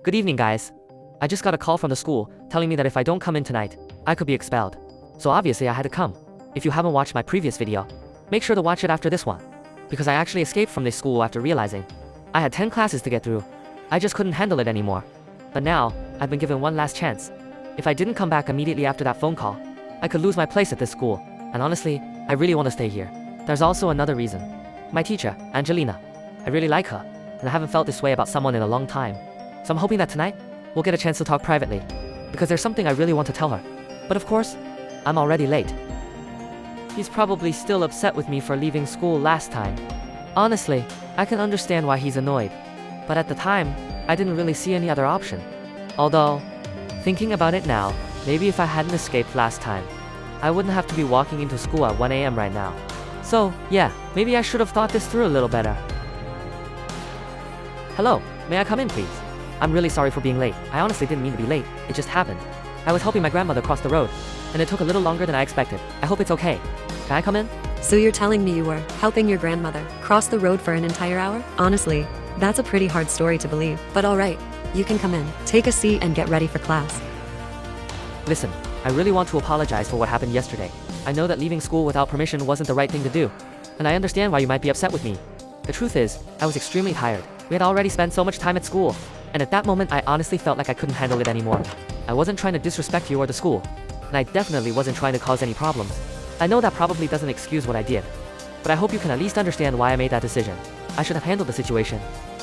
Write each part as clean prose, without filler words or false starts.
Good evening, guys. I just got a call from the school telling me that if I don't come in tonight, I could be expelled. So obviously I had to come. If you haven't watched my previous video, make sure to watch it after this one. Because I actually escaped from this school after realizing I had 10 classes to get through. I just couldn't handle it anymore. But now, I've been given one last chance. If I didn't come back immediately after that phone call, I could lose my place at this school. And honestly, I really want to stay here. There's also another reason. My teacher, Angelina. I really like her, and I haven't felt this way about someone in a long time. So I'm hoping that tonight, we'll get a chance to talk privately. Because there's something I really want to tell her. But of course, I'm already late. He's probably still upset with me for leaving school last time. Honestly, I can understand why he's annoyed. But at the time, I didn't really see any other option. Although, thinking about it now, maybe if I hadn't escaped last time, I wouldn't have to be walking into school at 1 AM right now. So, yeah, maybe I should have thought this through a little better. Hello, may I come in please? I'm really sorry for being late. I honestly didn't mean to be late, it just happened. I was helping my grandmother cross the road, and it took a little longer than I expected. I hope it's okay. Can I come in? So you're telling me you were helping your grandmother cross the road for an entire hour? Honestly, that's a pretty hard story to believe. But alright, you can come in, take a seat and get ready for class. Listen, I really want to apologize for what happened yesterday. I know that leaving school without permission wasn't the right thing to do, and I understand why you might be upset with me. The truth is, I was extremely tired. We had already spent so much time at school, and at that moment I honestly felt like I couldn't handle it anymore. I wasn't trying to disrespect you or the school, and I definitely wasn't trying to cause any problems. I know that probably doesn't excuse what I did, but I hope you can at least understand why I made that decision. I should have handled the situation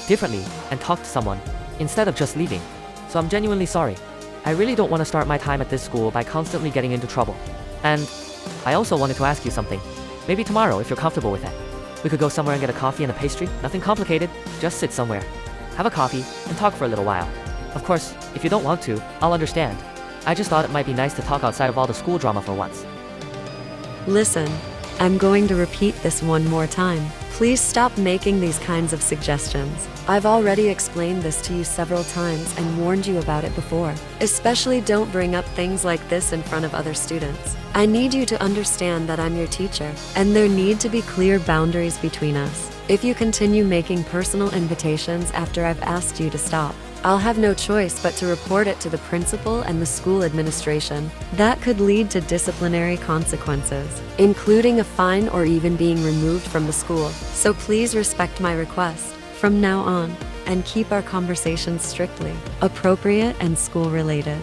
differently and talked to someone, instead of just leaving. So I'm genuinely sorry. I really don't want to start my time at this school by constantly getting into trouble. And I also wanted to ask you something. Maybe tomorrow, if you're comfortable with it. We could go somewhere and get a coffee and a pastry. Nothing complicated, just sit somewhere, have a coffee, and talk for a little while. Of course, if you don't want to, I'll understand. I just thought it might be nice to talk outside of all the school drama for once. Listen, I'm going to repeat this one more time. Please stop making these kinds of suggestions. I've already explained this to you several times and warned you about it before. Especially don't bring up things like this in front of other students. I need you to understand that I'm your teacher, and there need to be clear boundaries between us. If you continue making personal invitations after I've asked you to stop, I'll have no choice but to report it to the principal and the school administration. That could lead to disciplinary consequences, including a fine or even being removed from the school. So please respect my request from now on, and keep our conversations strictly appropriate and school-related.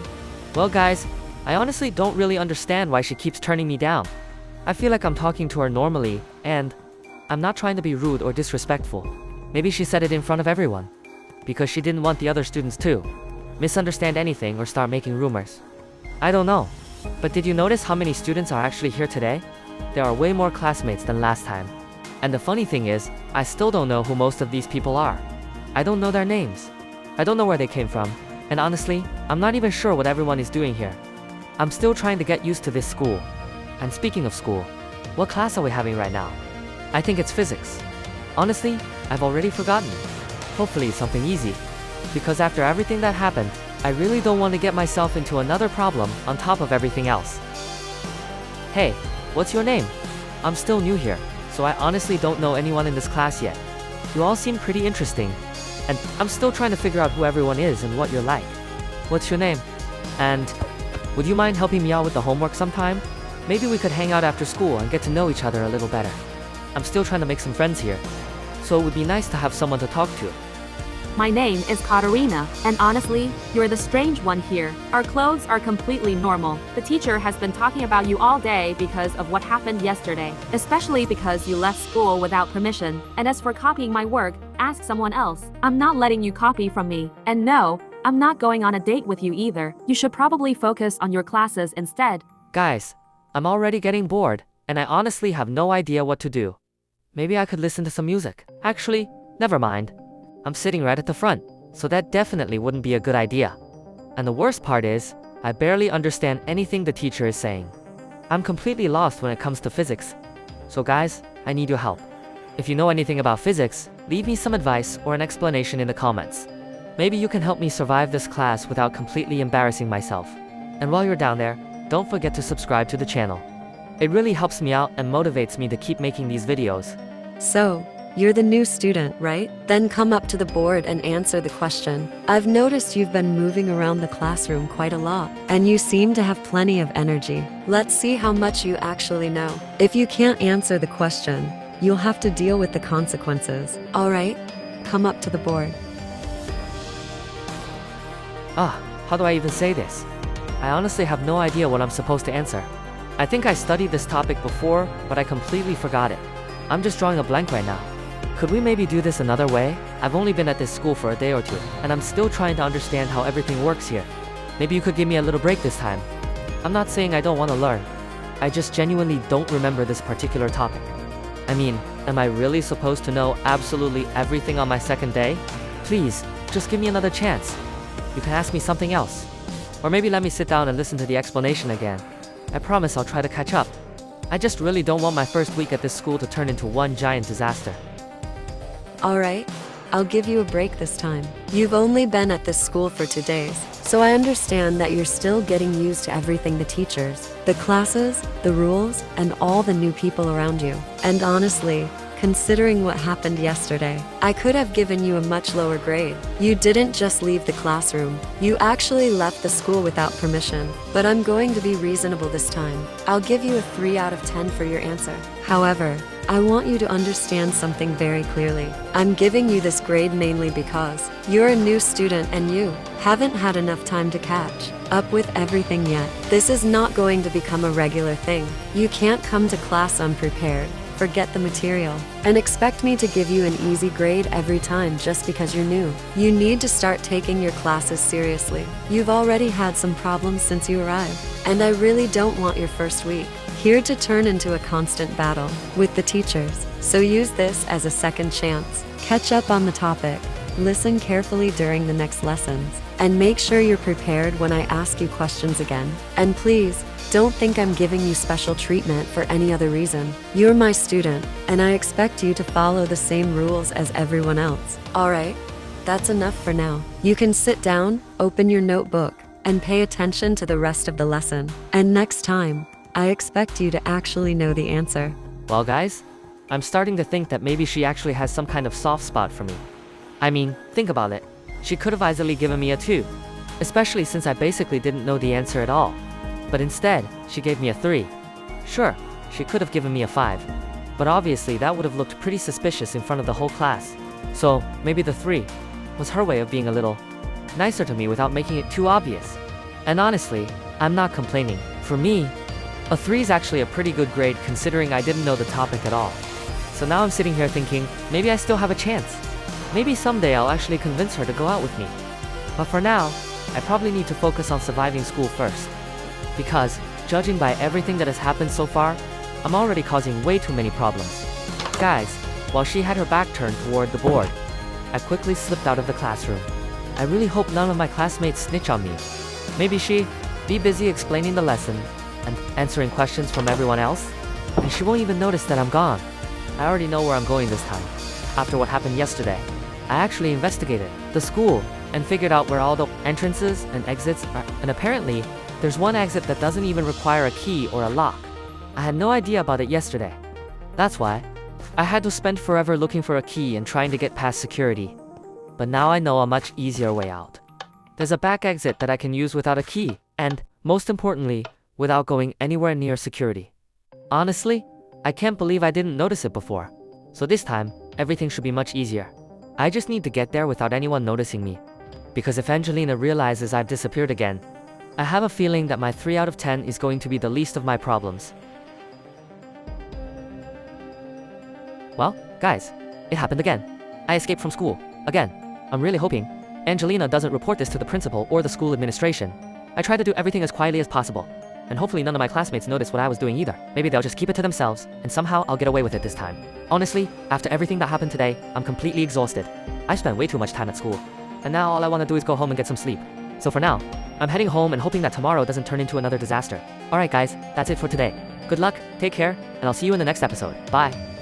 Well guys, I honestly don't really understand why she keeps turning me down. I feel like I'm talking to her normally, and I'm not trying to be rude or disrespectful. Maybe she said it in front of everyone, because she didn't want the other students to misunderstand anything or start making rumors. I don't know. But did you notice how many students are actually here today? There are way more classmates than last time. And the funny thing is, I still don't know who most of these people are. I don't know their names. I don't know where they came from. And honestly, I'm not even sure what everyone is doing here. I'm still trying to get used to this school. And speaking of school, what class are we having right now? I think it's physics. Honestly, I've already forgotten. Hopefully it's something easy. Because after everything that happened, I really don't want to get myself into another problem on top of everything else. Hey, what's your name? I'm still new here, so I honestly don't know anyone in this class yet. You all seem pretty interesting, and I'm still trying to figure out who everyone is and what you're like. What's your name? And would you mind helping me out with the homework sometime? Maybe we could hang out after school and get to know each other a little better. I'm still trying to make some friends here, so it would be nice to have someone to talk to. My name is Katarina, and honestly, you're the strange one here. Our clothes are completely normal. The teacher has been talking about you all day because of what happened yesterday, especially because you left school without permission. And as for copying my work, ask someone else. I'm not letting you copy from me. And no, I'm not going on a date with you either. You should probably focus on your classes instead. Guys, I'm already getting bored, and I honestly have no idea what to do. Maybe I could listen to some music. Actually, never mind. I'm sitting right at the front, so that definitely wouldn't be a good idea. And the worst part is, I barely understand anything the teacher is saying. I'm completely lost when it comes to physics. So guys, I need your help. If you know anything about physics, leave me some advice or an explanation in the comments. Maybe you can help me survive this class without completely embarrassing myself. And while you're down there, don't forget to subscribe to the channel. It really helps me out and motivates me to keep making these videos. So, You're the new student, right? Then come up to the board and answer the question. I've noticed you've been moving around the classroom quite a lot, and you seem to have plenty of energy. Let's see how much you actually know. If you can't answer the question, you'll have to deal with the consequences. All right? Come up to the board. How do I even say this? I honestly have no idea what I'm supposed to answer. I think I studied this topic before, but I completely forgot it. I'm just drawing a blank right now. Could we maybe do this another way? I've only been at this school for a day or two, and I'm still trying to understand how everything works here. Maybe you could give me a little break this time. I'm not saying I don't want to learn. I just genuinely don't remember this particular topic. I mean, am I really supposed to know absolutely everything on my second day? Please, just give me another chance. You can ask me something else. Or maybe let me sit down and listen to the explanation again. I promise I'll try to catch up. I just really don't want my first week at this school to turn into one giant disaster. All right, I'll give you a break this time. You've only been at this school for 2 days, so I understand that you're still getting used to everything, the teachers, the classes, the rules, and all the new people around you. And honestly, considering what happened yesterday, I could have given you a much lower grade. You didn't just leave the classroom, you actually left the school without permission. But I'm going to be reasonable this time. I'll give you a 3 out of 10 for your answer. However, I want you to understand something very clearly. I'm giving you this grade mainly because you're a new student and you haven't had enough time to catch up with everything yet. This is not going to become a regular thing. You can't come to class unprepared, forget the material, and expect me to give you an easy grade every time just because you're new. You need to start taking your classes seriously. You've already had some problems since you arrived, and I really don't want your first week here to turn into a constant battle with the teachers. So use this as a second chance. Catch up on the topic, listen carefully during the next lessons, and make sure you're prepared when I ask you questions again. And please, don't think I'm giving you special treatment for any other reason. You're my student, and I expect you to follow the same rules as everyone else. Alright, that's enough for now. You can sit down, open your notebook, and pay attention to the rest of the lesson. And next time, I expect you to actually know the answer. Well guys, I'm starting to think that maybe she actually has some kind of soft spot for me. I mean, think about it. She could have easily given me a 2, especially since I basically didn't know the answer at all. But instead, she gave me a 3. Sure, she could have given me a 5, but obviously that would have looked pretty suspicious in front of the whole class. So, maybe the 3 was her way of being a little nicer to me without making it too obvious. And honestly, I'm not complaining. For me, a 3 is actually a pretty good grade considering I didn't know the topic at all. So now I'm sitting here thinking, maybe I still have a chance. Maybe someday I'll actually convince her to go out with me. But for now, I probably need to focus on surviving school first. Because, judging by everything that has happened so far, I'm already causing way too many problems. Guys, while she had her back turned toward the board, I quickly slipped out of the classroom. I really hope none of my classmates snitch on me. Maybe she be busy explaining the lesson and answering questions from everyone else, and she won't even notice that I'm gone. I already know where I'm going this time. After what happened yesterday, I actually investigated the school and figured out where all the entrances and exits are, and apparently, there's one exit that doesn't even require a key or a lock. I had no idea about it yesterday. That's why I had to spend forever looking for a key and trying to get past security. But now I know a much easier way out. There's a back exit that I can use without a key, and, most importantly, without going anywhere near security. Honestly, I can't believe I didn't notice it before. So this time, everything should be much easier. I just need to get there without anyone noticing me. Because if Angelina realizes I've disappeared again, I have a feeling that my 3 out of 10 is going to be the least of my problems. Well, guys, it happened again. I escaped from school, again. I'm really hoping Angelina doesn't report this to the principal or the school administration. I tried to do everything as quietly as possible, and hopefully none of my classmates noticed what I was doing either. Maybe they'll just keep it to themselves, and somehow I'll get away with it this time. Honestly, after everything that happened today, I'm completely exhausted. I spent way too much time at school, and now all I want to do is go home and get some sleep. So for now, I'm heading home and hoping that tomorrow doesn't turn into another disaster. Alright guys, that's it for today. Good luck, take care, and I'll see you in the next episode. Bye!